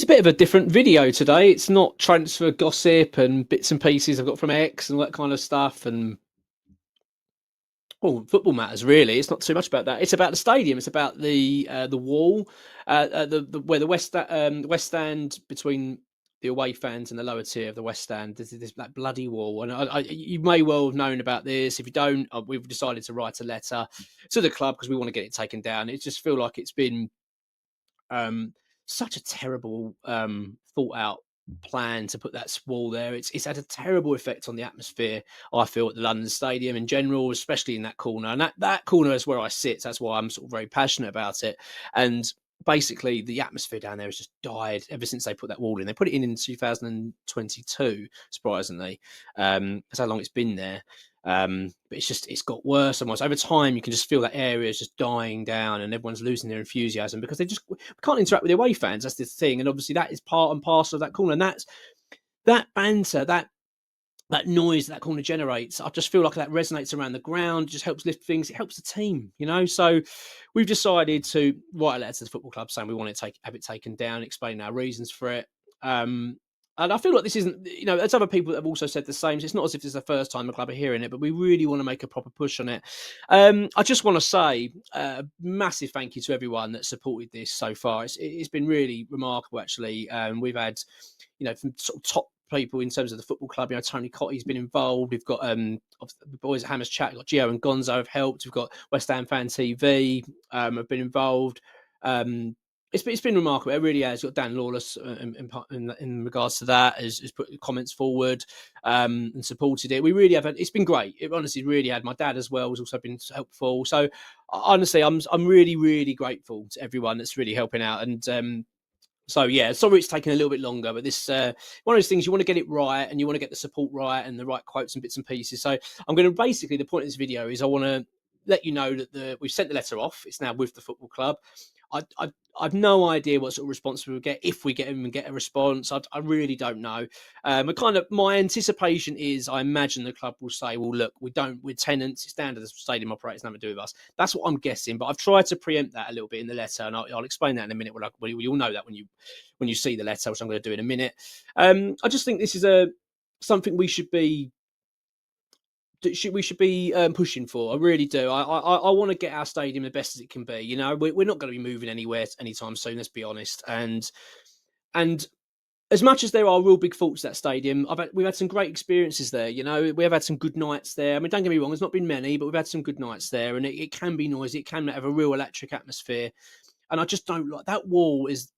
it's a bit of a different video today. It's not transfer gossip and bits and pieces I've got from X and all that kind of stuff and football matters really. It's not too much about that. It's about the stadium. It's about the wall, the where the west stand between the away fans and the lower tier of the west stand. There's that bloody wall, and you may well have known about this. If you don't, we've decided to write a letter to the club because we want to get it taken down. It just feel like it's been um, such a terrible thought out plan to put that wall there. It's had a terrible effect on the atmosphere, I feel, at the London Stadium in general, especially in that corner. And that corner is where I sit. That's why I'm sort of very passionate about it. And basically the atmosphere down there has just died ever since they put that wall in. They put it in 2022, surprisingly. That's how long it's been there. But it's got worse almost over time. You can just feel that area is just dying down and everyone's losing their enthusiasm because they just can't interact with the away fans. That's the thing. And obviously that is part and parcel of that corner. And that's that banter, that noise that corner generates. I just feel like that resonates around the ground, just helps lift things. It helps the team, So we've decided to write a letter to the football club saying we want to have it taken down, explain our reasons for it. And I feel like this isn't, there's other people that have also said the same. So it's not as if it's the first time the club are hearing it, but we really want to make a proper push on it. I just want to say a massive thank you to everyone that supported this so far. It's been really remarkable, actually. We've had, from sort of top people in terms of the football club. Tony Cotty's been involved. We've got the boys at Hammers Chat. We've got Gio and Gonzo have helped. We've got West Ham Fan TV have been involved. It's been remarkable. It really has. Got Dan Lawless in regards to that has put comments forward and supported it. We really have. It's been great. It honestly really had. My dad as well has also been helpful. So honestly, I'm really really grateful to everyone that's really helping out. And so yeah, sorry it's taken a little bit longer, but this one of those things you want to get it right and you want to get the support right and the right quotes and bits and pieces. So I'm going to basically the point of this video is I want to let you know that we've sent the letter off. It's now with the football club. I've no idea what sort of response we will get if we even get a response. I really don't know. My anticipation is I imagine the club will say, well, look, we're tenants. It's down to the stadium operators, nothing to do with us. That's what I'm guessing. But I've tried to preempt that a little bit in the letter, and I'll explain that in a minute. You'll know that when you see the letter, which I'm going to do in a minute. I just think this is something we should be pushing for. I really do. I want to get our stadium the best as it can be. We're not going to be moving anywhere anytime soon. Let's be honest. And as much as there are real big faults at that stadium, we've had some great experiences there. We have had some good nights there. I mean, don't get me wrong, there's not been many, but we've had some good nights there, and it can be noisy. It can have a real electric atmosphere, and I just don't like that wall. It's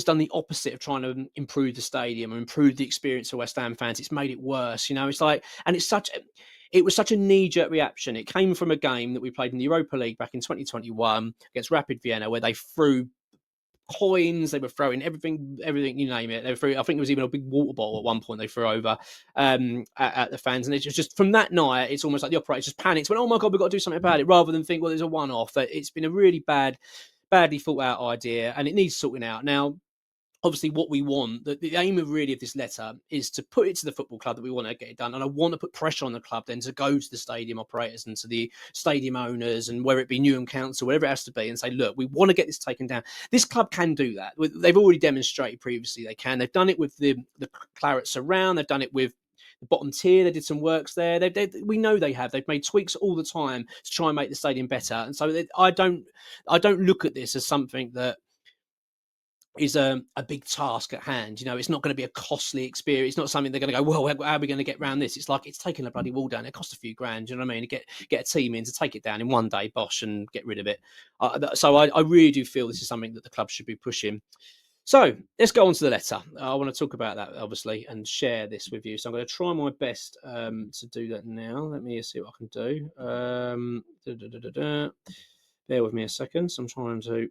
done the opposite of trying to improve the stadium or improve the experience for West Ham fans. It's made it worse. It's like, and it was such a knee-jerk reaction. It came from a game that we played in the Europa League back in 2021 against Rapid Vienna, where they threw coins, they were throwing everything, you name it. I think there was even a big water bottle at one point they threw over at the fans. And it's just from that night, it's almost like the operators just panicked, went, oh my God, we've got to do something about it, rather than think, well, there's a one-off. It's been a really badly thought out idea, and it needs sorting out. Now, obviously, what we want, the aim of this letter is to put it to the football club that we want to get it done. And I want to put pressure on the club then to go to the stadium operators and to the stadium owners and whether it be Newham Council, whatever it has to be, and say, look, we want to get this taken down. This club can do that. They've already demonstrated previously they can. They've done it with the Claret Surround. They've done it with the bottom tier. They did some works there. We know they have. They've made tweaks all the time to try and make the stadium better. And so I don't look at this as something that is a big task at hand. It's not going to be a costly experience. It's not something they're going to go, well, how are we going to get around this? It's like it's taking a bloody wall down. It costs a few grand. You know what I mean? To get a team in to take it down in one day, bosh, and get rid of it. So I really do feel this is something that the club should be pushing. So let's go on to the letter. I want to talk about that, obviously, and share this with you. So I'm going to try my best to do that now. Let me see what I can do. Bear with me a second. So I'm trying to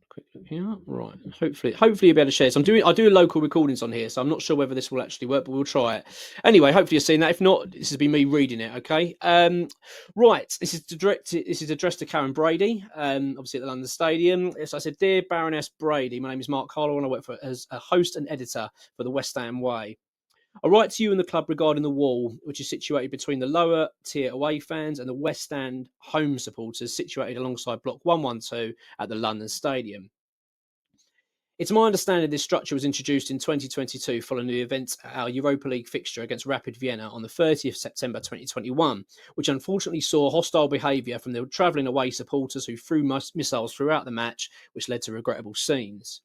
quick look here. Right. Hopefully you'll be able to share. So I do local recordings on here, so I'm not sure whether this will actually work, but we'll try it. Anyway, hopefully you've seen that. If not, this has been me reading it, okay? Right. This is addressed to Karren Brady, obviously at the London Stadium. So I said, Dear Baroness Brady, my name is Mark Carlo and I work as a host and editor for the West Ham Way. I write to you and the club regarding the wall, which is situated between the lower tier away fans and the West Stand home supporters, situated alongside Block 112 at the London Stadium. It's my understanding this structure was introduced in 2022 following the event at our Europa League fixture against Rapid Vienna on the 30th September 2021, which unfortunately saw hostile behaviour from the travelling away supporters who threw missiles throughout the match, which led to regrettable scenes.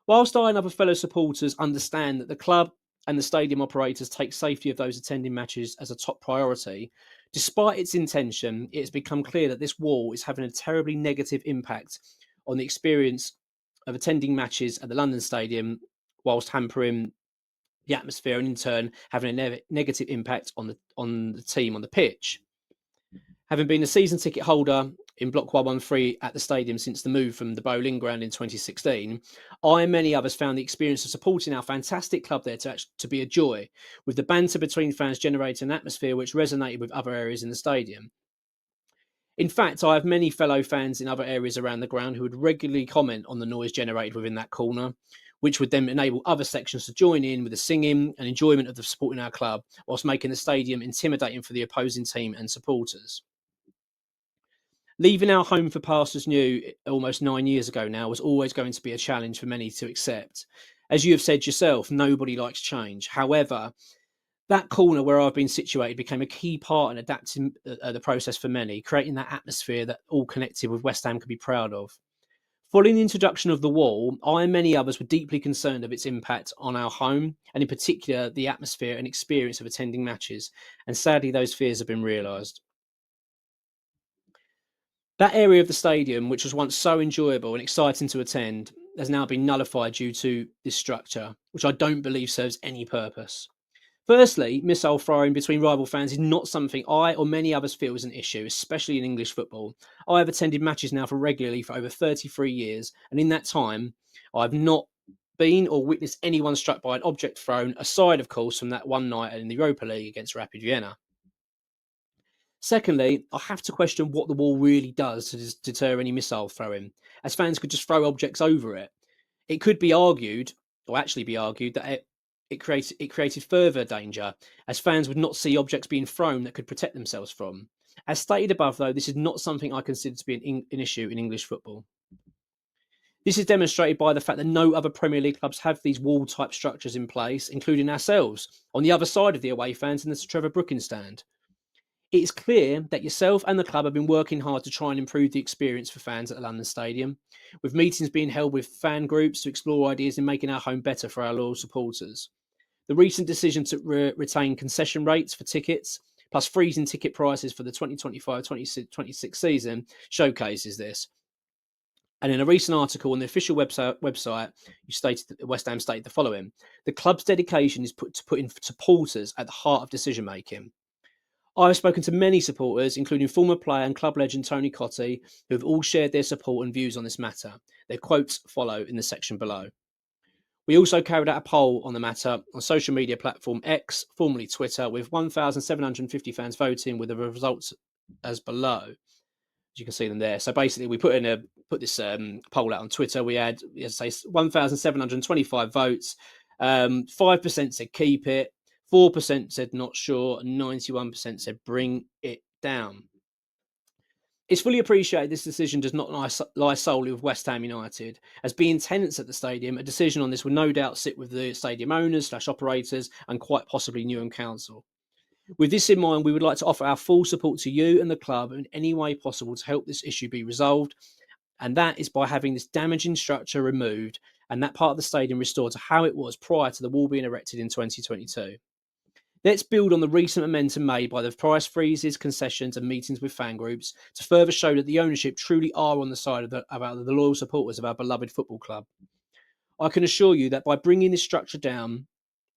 Whilst I and other fellow supporters understand that the club and the stadium operators take safety of those attending matches as a top priority, despite its intention, it has become clear that this wall is having a terribly negative impact on the experience of attending matches at the London Stadium, whilst hampering the atmosphere and in turn having a negative impact on the team on the pitch. Having been a season ticket holder in Block 113 at the stadium since the move from the Bowling Ground in 2016, I and many others found the experience of supporting our fantastic club there to be a joy, with the banter between fans generating an atmosphere which resonated with other areas in the stadium. In fact, I have many fellow fans in other areas around the ground who would regularly comment on the noise generated within that corner, which would then enable other sections to join in with the singing and enjoyment of the supporting our club, whilst making the stadium intimidating for the opposing team and supporters. Leaving our home for pastures new almost 9 years ago now was always going to be a challenge for many to accept. As you have said yourself, nobody likes change. However, that corner where I've been situated became a key part in adapting the process for many, creating that atmosphere that all connected with West Ham could be proud of. Following the introduction of the wall, I and many others were deeply concerned of its impact on our home, and in particular, the atmosphere and experience of attending matches. And sadly, those fears have been realised. That area of the stadium, which was once so enjoyable and exciting to attend, has now been nullified due to this structure, which I don't believe serves any purpose. Firstly, missile throwing between rival fans is not something I or many others feel is an issue, especially in English football. I have attended matches now for regularly for over 33 years, and in that time, I've not been or witnessed anyone struck by an object thrown, aside, of course, from that one night in the Europa League against Rapid Vienna. Secondly, I have to question what the wall really does to deter any missile throwing, as fans could just throw objects over it. It could be argued, or actually be argued, that it created further danger, as fans would not see objects being thrown that could protect themselves from. As stated above, though, this is not something I consider to be an issue in English football. This is demonstrated by the fact that no other Premier League clubs have these wall-type structures in place, including ourselves, on the other side of the away fans in the Sir Trevor Brooking stand. It is clear that yourself and the club have been working hard to try and improve the experience for fans at the London Stadium, with meetings being held with fan groups to explore ideas in making our home better for our loyal supporters. The recent decision to retain concession rates for tickets, plus freezing ticket prices for the 2025-2026 season, showcases this. And in a recent article on the official website, you stated that West Ham stated the following: the club's dedication is to putting supporters at the heart of decision making. I have spoken to many supporters, including former player and club legend Tony Cottee, who have all shared their support and views on this matter. Their quotes follow in the section below. We also carried out a poll on the matter on social media platform X, formerly Twitter, with 1,750 fans voting, with the results as below. As you can see them there. So basically, we put this poll out on Twitter. We had, as I say, 1,725 votes. 5% said keep it, 4% said not sure, and 91% said bring it down. It's fully appreciated this decision does not lie solely with West Ham United, as being tenants at the stadium, a decision on this will no doubt sit with the stadium owners/operators and quite possibly Newham Council. With this in mind, we would like to offer our full support to you and the club in any way possible to help this issue be resolved, and that is by having this damaging structure removed and that part of the stadium restored to how it was prior to the wall being erected in 2022. Let's build on the recent momentum made by the price freezes, concessions, and meetings with fan groups to further show that the ownership truly are on the side of the loyal supporters of our beloved football club. I can assure you that by bringing this structure down,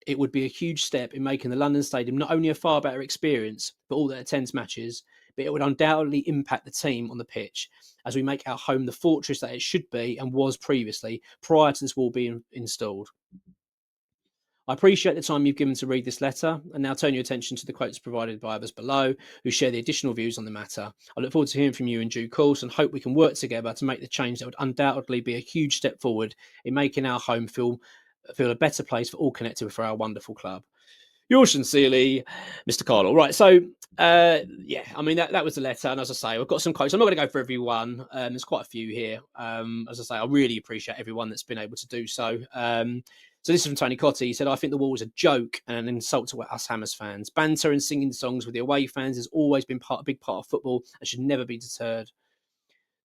it would be a huge step in making the London Stadium not only a far better experience for all that attends matches, but it would undoubtedly impact the team on the pitch as we make our home the fortress that it should be and was previously prior to this wall being installed. I appreciate the time you've given to read this letter, and now turn your attention to the quotes provided by others below who share the additional views on the matter. I look forward to hearing from you in due course and hope we can work together to make the change that would undoubtedly be a huge step forward in making our home feel a better place for all connected with our wonderful club. Yours sincerely, Mr. Carlo. Right, so yeah, I mean that was the letter, and as I say, I've got some quotes. I'm not going to go for every one. There's quite a few here. As I say, I really appreciate everyone that's been able to do so. So this is from Tony Cotti. He said, "I think the wall was a joke and an insult to us Hammers fans. Banter and singing songs with the away fans has always been a big part of football and should never be deterred.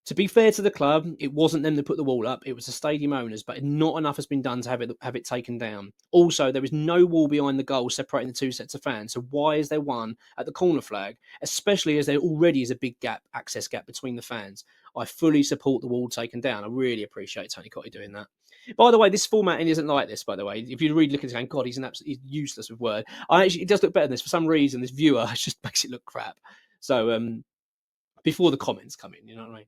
To be fair to the club, it wasn't them that put the wall up; it was the stadium owners. But not enough has been done to have it taken down. Also, there is no wall behind the goal separating the two sets of fans. So why is there one at the corner flag? Especially as there already is a big access gap between the fans. I fully support the wall taken down. I really appreciate Tony Cotti doing that. By the way, this formatting isn't like this. By the way, if you really look at it, going, God, he's an absolutely useless with word. It does look better than this for some reason. This viewer just makes it look crap. So before the comments come in, you know what I mean.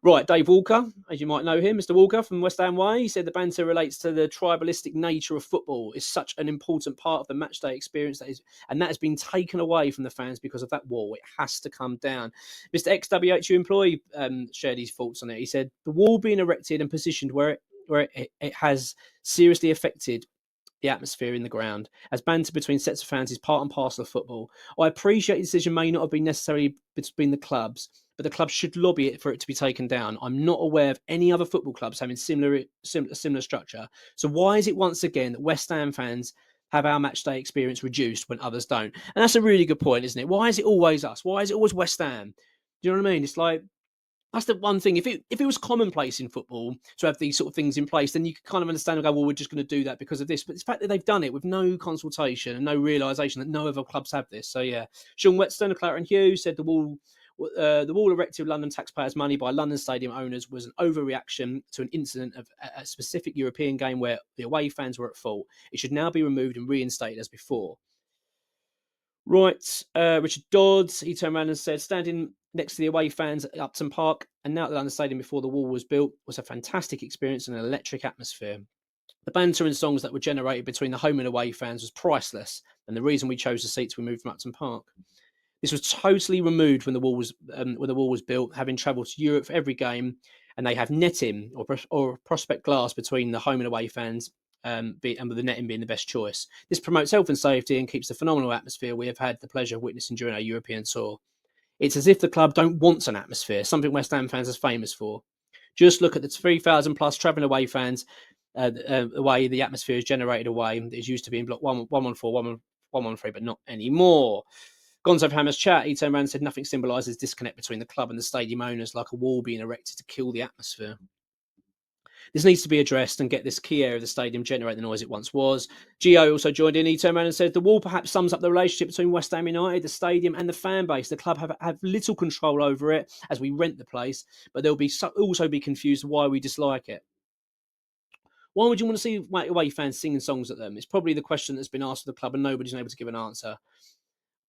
Right, Dave Walker, as you might know him, Mr. Walker from West Ham Way, he said the banter relates to the tribalistic nature of football. It's such an important part of the matchday experience and that has been taken away from the fans because of that wall. It has to come down. Mr. XWHU employee shared his thoughts on it. He said the wall being erected and positioned where it has seriously affected the atmosphere in the ground, as banter between sets of fans is part and parcel of football. I appreciate the decision may not have been necessarily between the clubs, but the club should lobby it for it to be taken down. I'm not aware of any other football clubs having similar structure. So why is it once again that West Ham fans have our match day experience reduced when others don't? And that's a really good point, isn't it? Why is it always us? Why is it always West Ham? Do you know what I mean? It's like that's the one thing. If it was commonplace in football to have these sort of things in place, then you could kind of understand and go, well, we're just going to do that because of this. But it's the fact that they've done it with no consultation and no realisation that no other clubs have this. So yeah, Sean Whetstone of Claret and Hughes said the wall erected with London taxpayers' money by London stadium owners was an overreaction to an incident of a specific European game where the away fans were at fault. It should now be removed and reinstated as before. Right, Richard Dodds, he turned around and said, standing next to the away fans at Upton Park and now at the London Stadium before the wall was built was a fantastic experience and an electric atmosphere. The banter and songs that were generated between the home and away fans was priceless, and the reason we chose the seats we moved from Upton Park. This was totally removed when the wall was built, having travelled to Europe for every game, and they have netting or prospect glass between the home and away fans, and with the netting being the best choice. This promotes health and safety and keeps the phenomenal atmosphere we have had the pleasure of witnessing during our European tour. It's as if the club don't want an atmosphere, something West Ham fans are famous for. Just look at the 3,000 plus travelling away fans, the way the atmosphere is generated away. It's used to be in block 114, 113, but not anymore. Gonzo Hammer's chat, he turned around and said nothing symbolises disconnect between the club and the stadium owners like a wall being erected to kill the atmosphere. This needs to be addressed and get this key area of the stadium generate the noise it once was. Gio also joined in. He turned around and said the wall perhaps sums up the relationship between West Ham United, the stadium, and the fan base. The club have little control over it as we rent the place, but they'll also be confused why we dislike it. Why would you want to see away fans singing songs at them? It's probably the question that's been asked of the club, and nobody's been able to give an answer.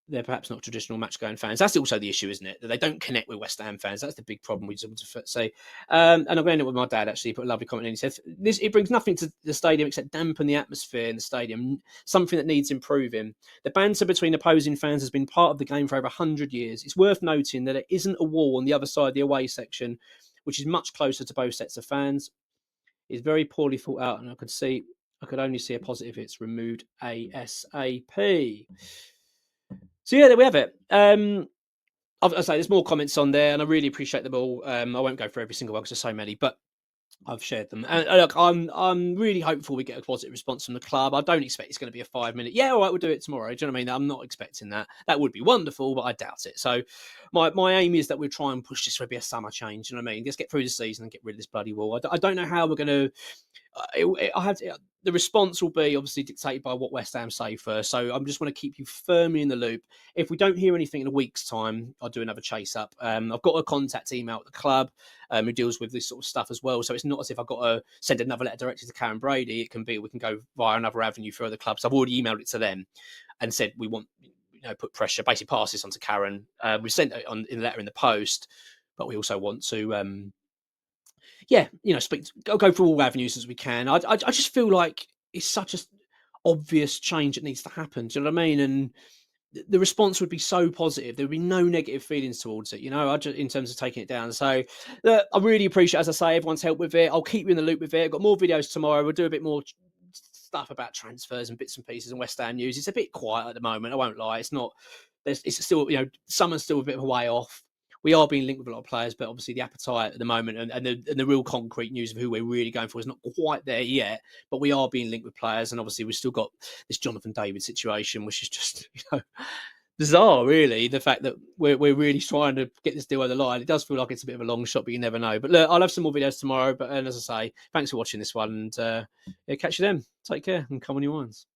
They're perhaps not traditional match-going fans. That's also the issue, isn't it? That they don't connect with West Ham fans. That's the big problem we just want to say. And I'm going to with my dad, actually. He put a lovely comment in. He said, it brings nothing to the stadium except dampen the atmosphere in the stadium, something that needs improving. The banter between opposing fans has been part of the game for over 100 years. It's worth noting that there isn't a wall on the other side of the away section, which is much closer to both sets of fans. It's very poorly thought out, and I could only see a positive if it's removed ASAP. So yeah, there we have it. I'll say there's more comments on there, and I really appreciate them all. I won't go for every single one because there's so many, but I've shared them. And look, I'm really hopeful we get a positive response from the club. I don't expect it's going to be a 5 minute. Yeah, all right, we'll do it tomorrow. Do you know what I mean? I'm not expecting that. That would be wonderful, but I doubt it. So my aim is that we'll try and push this to be a summer change. You know what I mean? Just get through the season and get rid of this bloody wall. I don't know how we're going to. The response will be obviously dictated by what West Ham say first. So I'm just want to keep you firmly in the loop. If we don't hear anything in a week's time, I'll do another chase up. I've got a contact email at the club who deals with this sort of stuff as well. So it's not as if I've got to send another letter directly to Karren Brady. It can be we can go via another avenue for other clubs. I've already emailed it to them and said we want put pressure. Basically, pass this on to Karren. We've sent it in the letter in the post, but we also want to. Go through all avenues as we can. I just feel like it's such a obvious change that needs to happen. Do you know what I mean? And the response would be so positive. There would be no negative feelings towards it, in terms of taking it down. So I really appreciate, as I say, everyone's help with it. I'll keep you in the loop with it. I've got more videos tomorrow. We'll do a bit more stuff about transfers and bits and pieces and West Ham news. It's a bit quiet at the moment. I won't lie. It's not. It's still, summer's still a bit of a way off. We are being linked with a lot of players, but obviously the appetite at the moment and the real concrete news of who we're really going for is not quite there yet. But we are being linked with players, and obviously we've still got this Jonathan David situation, which is just bizarre, really. The fact that we're really trying to get this deal over the line. It does feel like it's a bit of a long shot, but you never know. But look, I'll have some more videos tomorrow. But as I say, thanks for watching this one, and catch you then. Take care and come on your ones.